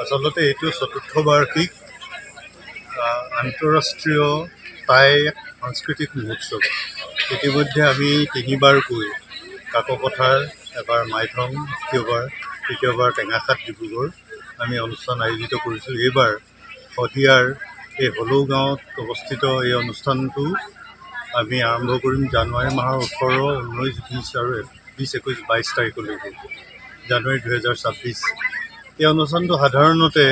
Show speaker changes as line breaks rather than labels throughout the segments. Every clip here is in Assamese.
আচলতে এইটো চতুৰ্থ বাৰ্ষিক আন্তঃৰাষ্ট্ৰীয় টাই সাংস্কৃতিক মহোৎসৱ। ইতিমধ্যে আমি তিনিবাৰকৈ কাকপথাৰ, এবাৰ মাইথং, তৃতীয়বাৰ টেঙাখাত ডিব্ৰুগড় আমি অনুষ্ঠান আয়োজিত কৰিছোঁ। এইবাৰ শদিয়াৰ এই হলৌ গাঁৱত অৱস্থিত এই অনুষ্ঠানটো আমি আৰম্ভ কৰিম জানুৱাৰী মাহৰ 18, 19, 20 আৰু 20, 21, 22 তাৰিখলৈকে, জানুৱাৰী 2026। এই অনুষ্ঠানটো সাধাৰণতে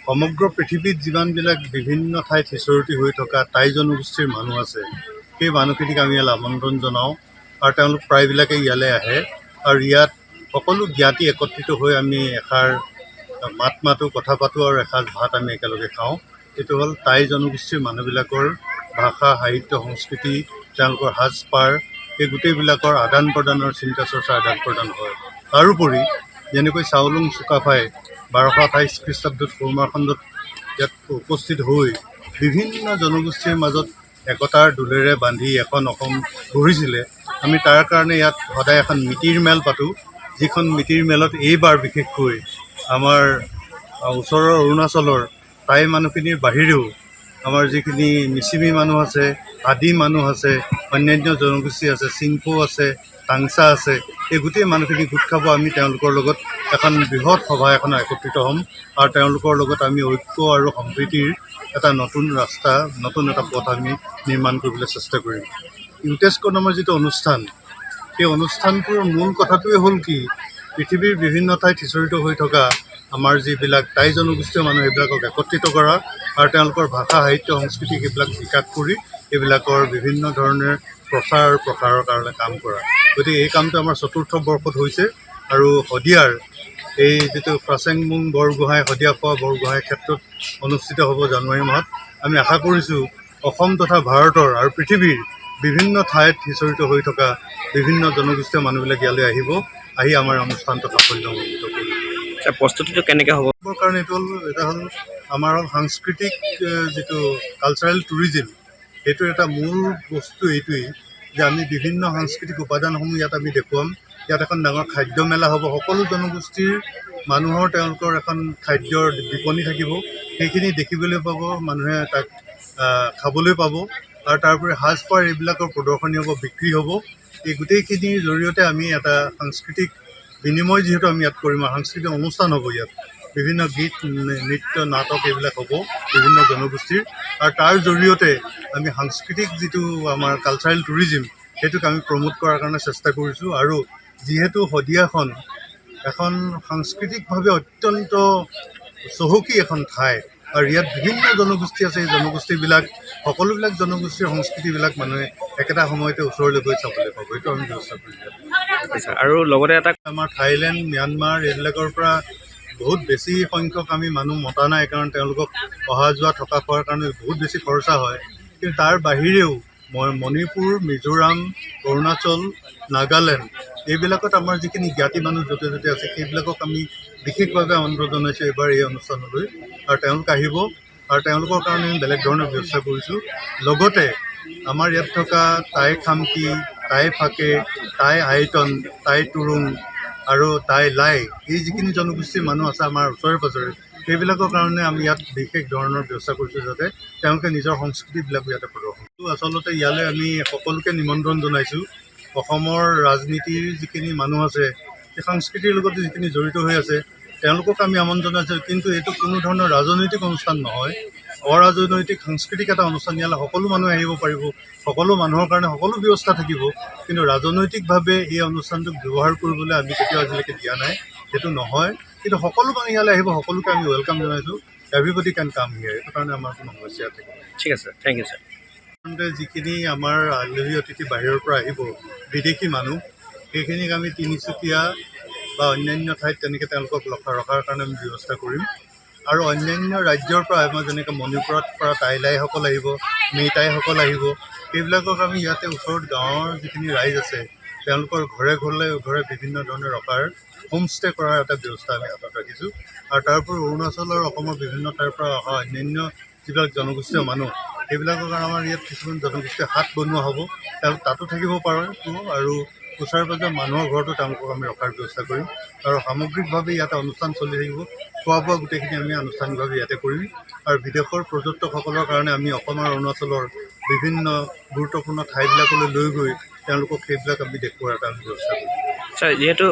সমগ্ৰ পৃথিৱীত যিমানবিলাক বিভিন্ন ঠাইত সিঁচৰতি হৈ থকা টাই জনগোষ্ঠীৰ মানুহ আছে, সেই মানুহখিনিক আমি ইয়ালৈ আমন্ত্ৰণ জনাওঁ আৰু তেওঁলোক প্ৰায়বিলাকে ইয়ালৈ আহে আৰু ইয়াত সকলো জ্ঞাতি একত্ৰিত হৈ আমি এষাৰ মাত মাতোঁ, কথা পাতোঁ আৰু এসাঁজ ভাত আমি একেলগে খাওঁ। এইটো হ'ল টাই জনগোষ্ঠীৰ মানুহবিলাকৰ ভাষা, সাহিত্য, সংস্কৃতি, তেওঁলোকৰ সাজপাৰ, এই গোটেইবিলাকৰ আদান প্ৰদানৰ চিন্তা চৰ্চা আদান প্ৰদান হয়। তাৰোপৰি যেনেকৈ চাওলুং চুকাফাই 1228 খ্ৰীষ্টাব্দত সৌমাৰখণ্ডত ইয়াত উপস্থিত হৈ বিভিন্ন জনগোষ্ঠীৰ মাজত একতাৰ দোলেৰে বান্ধি এখন অসম গঢ়িছিলে, আমি তাৰ কাৰণে ইয়াত সদায় এখন মিতিৰ মেল পাতোঁ, যিখন মিতিৰ মেলত এইবাৰ বিশেষকৈ আমাৰ ওচৰৰ অৰুণাচলৰ টাই মানুহখিনিৰ বাহিৰেও আমাৰ যিখিনি মিচিমি মানুহ আছে, আদি মানুহ আছে, অন্যান্য জনগোষ্ঠী আছে, চিংফৌ আছে, টাংচা আছে, এই গোটেই মানুহখিনি গোট খাব। আমি তেওঁলোকৰ লগত এখন বৃহৎ সভা এখন একত্ৰিত হ'ম আৰু তেওঁলোকৰ লগত আমি ঐক্য আৰু সম্প্ৰীতিৰ এটা নতুন ৰাস্তা, নতুন এটা পথ আমি নিৰ্মাণ কৰিবলৈ চেষ্টা কৰিম। ইউনেস্কো নামৰ যিটো অনুষ্ঠান, সেই অনুষ্ঠানটোৰ মূল কথাটোৱে হ'ল কি, পৃথিৱীৰ বিভিন্ন ঠাইত সিঁচৰিত হৈ থকা আমাৰ যিবিলাক টাই জনগোষ্ঠীয় মানুহ, সেইবিলাকক একত্ৰিত কৰা আৰু তেওঁলোকৰ ভাষা, সাহিত্য, সংস্কৃতি সেইবিলাক বিকাশ কৰি এইবিলাকৰ বিভিন্ন ধৰণে প্ৰচাৰ আৰু প্ৰসাৰৰ কাৰণে কাম কৰা। গতিকে এই কামটো আমাৰ চতুৰ্থ বৰ্ষত হৈছে আৰু শদিয়াৰ এই যিটো প্ৰাচেংমুং বৰগোহাঁই, শদিয়া খোৱা বৰগোহাঁই ক্ষেত্ৰত অনুষ্ঠিত হ'ব জানুৱাৰী মাহত। আমি আশা কৰিছোঁ অসম তথা ভাৰতৰ আৰু পৃথিৱীৰ বিভিন্ন ঠাইত সিঁচৰিত হৈ থকা বিভিন্ন জনগোষ্ঠীয় মানুহবিলাক ইয়ালৈ আহিব, আহি আমাৰ অনুষ্ঠানটো সাফল্যমণ্ডিত কৰিব।
প্ৰস্তুতিটো কেনেকৈ হ'ব?
কাৰণ এটা হ'ল আমাৰ সাংস্কৃতিক যিটো কালচাৰেল টুৰিজিম, সেইটোৰ এটা মূল বস্তু এইটোৱেই যে আমি বিভিন্ন সাংস্কৃতিক উপাদানসমূহ ইয়াত আমি দেখুৱাম। ইয়াত এখন ডাঙৰ খাদ্য মেলা হ'ব, সকলো জনগোষ্ঠীৰ মানুহৰ তেওঁলোকৰ এখন খাদ্যৰ বিপণী থাকিব, সেইখিনি দেখিবলৈ পাব, মানুহে তাক খাবলৈ পাব আৰু তাৰোপৰি সাজপাৰ এইবিলাকৰ প্ৰদৰ্শনী হ'ব, বিক্ৰী হ'ব। এই গোটেইখিনিৰ জৰিয়তে আমি এটা সাংস্কৃতিক বিনিময় যিহেতু আমি ইয়াত কৰিম, সাংস্কৃতিক অনুষ্ঠান হ'ব, ইয়াত বিভিন্ন গীত, নৃত্য, নাটক এইবিলাক হ'ব বিভিন্ন জনগোষ্ঠীৰ, আৰু তাৰ জৰিয়তে আমি সাংস্কৃতিক যিটো আমাৰ কালচাৰেল টুৰিজিম, সেইটোক আমি প্ৰমোট কৰাৰ কাৰণে চেষ্টা কৰিছোঁ। আৰু যিহেতু শদিয়াখন এখন সাংস্কৃতিকভাৱে অত্যন্ত চহকী এখন ঠাই আৰু ইয়াত বিভিন্ন জনগোষ্ঠী আছে, এই জনগোষ্ঠীবিলাক সকলোবিলাক জনগোষ্ঠীৰ সংস্কৃতিবিলাক মানুহে একেটা সময়তে ওচৰলৈ গৈ চাবলৈ পাব, এইটো আমি ব্যৱস্থা কৰিছোঁ।
আৰু লগতে এটা
আমাৰ থাইলেণ্ড, ম্যানমাৰ এইবিলাকৰ পৰা বহুত বেছি সংখ্যক আমি মানুহ মতা নাই, কাৰণ তেওঁলোকক অহা যোৱা থকা খোৱাৰ কাৰণে বহুত বেছি খৰচা হয়। কিন্তু তাৰ বাহিৰেও মণিপুৰ, মিজোৰাম, অৰুণাচল, নাগালেণ্ড এইবিলাকত আমাৰ যিখিনি জ্ঞাতি মানুহ য'তে য'তে আছে, সেইবিলাকক আমি বিশেষভাৱে আমন্ত্ৰণ জনাইছোঁ এইবাৰ এই অনুষ্ঠানলৈ, আৰু তেওঁলোক আহিব আৰু তেওঁলোকৰ কাৰণে আমি বেলেগ ধৰণৰ ব্যৱস্থা কৰিছোঁ। লগতে আমাৰ ইয়াত থকা টাই খামতি, টাই ফাকে, টাই আইটন, টাই টুৰুং আৰু টাই লাই, এই যিখিনি জনগোষ্ঠীৰ মানুহ আছে আমাৰ ওচৰে পাঁজৰে, সেইবিলাকৰ কাৰণে আমি ইয়াত বিশেষ ধৰণৰ ব্যৱস্থা কৰিছোঁ, যাতে তেওঁলোকে নিজৰ সংস্কৃতিবিলাক ইয়াতে প্ৰদৰ্শন কৰোঁ। আচলতে ইয়ালৈ আমি সকলোকে নিমন্ত্ৰণ জনাইছোঁ। অসমৰ ৰাজনীতিৰ যিখিনি মানুহ আছে, সেই সংস্কৃতিৰ লগত যিখিনি জড়িত হৈ আছে, তেওঁলোকক আমি আমন্ত্ৰণ জনাইছোঁ। কিন্তু এইটো কোনো ধৰণৰ ৰাজনৈতিক অনুষ্ঠান নহয়, অৰাজনৈতিক সাংস্কৃতিক এটা অনুষ্ঠান। ইয়ালৈ সকলো মানুহে আহিব পাৰিব, সকলো মানুহৰ কাৰণে সকলো ব্যৱস্থা থাকিব, কিন্তু ৰাজনৈতিকভাৱে এই অনুষ্ঠানটোক ব্যৱহাৰ কৰিবলৈ আমি কেতিয়াও আজিলৈকে দিয়া নাই, সেইটো নহয়। কিন্তু সকলো মানুহ ইয়ালৈ আহিব, সকলোকে আমি ৱেলকাম জনাইছোঁ। এভৰিবডি কেন কাম হিয়াৰ, এইটো কাৰণে আমাৰ কোনো সমস্যা থাকিব।
ঠিক আছে, থেংক ইউ ছাৰ।
যিখিনি আমাৰ আলহী অতিথি বাহিৰৰ পৰা আহিব, বিদেশী মানুহ, সেইখিনিক আমি তিনিচুকীয়া বা অন্যান্য ঠাইত তেনেকৈ তেওঁলোকক ৰখাৰ কাৰণে আমি ব্যৱস্থা কৰিম। আৰু অন্যান্য ৰাজ্যৰ পৰা আমাৰ যেনেকৈ মণিপুৰত পৰা টাইলাইসকল আহিব, মেইটাইসকল আহিব, সেইবিলাকক আমি ইয়াতে ওচৰত গাঁৱৰ যিখিনি ৰাইজ আছে, তেওঁলোকৰ ঘৰে ঘৰে বিভিন্ন ধৰণে ৰখাৰ, হোমষ্টে কৰাৰ এটা ব্যৱস্থা আমি হাতত ৰাখিছোঁ। আৰু তাৰোপৰি অৰুণাচলৰ অসমৰ বিভিন্ন ঠাইৰ পৰা অহা অন্যান্য যিবিলাক জনগোষ্ঠীয় মানুহ, সেইবিলাকৰ কাৰণে আমাৰ ইয়াত কিছুমান জনগোষ্ঠীয় হাট বনোৱা হ'ব, তেওঁলোক তাতো থাকিব পাৰিব। আৰু ওচৰে পাজৰে মানুহৰ ঘৰতো তেওঁলোকক আমি ৰখাৰ ব্যৱস্থা কৰিম আৰু সামগ্ৰিকভাৱে ইয়াতে অনুষ্ঠান চলি থাকিব। খোৱা বোৱা গোটেইখিনি আমি আনুষ্ঠানিকভাৱে ইয়াতে কৰিম আৰু বিদেশৰ পৰ্যটকসকলৰ কাৰণে আমি অসম আৰু অৰুণাচলৰ বিভিন্ন গুৰুত্বপূৰ্ণ ঠাইবিলাকলৈ লৈ গৈ তেওঁলোকক সেইবিলাক আমি দেখুওৱাৰ এটা ব্যৱস্থা কৰিম।
ছাৰ যিহেতু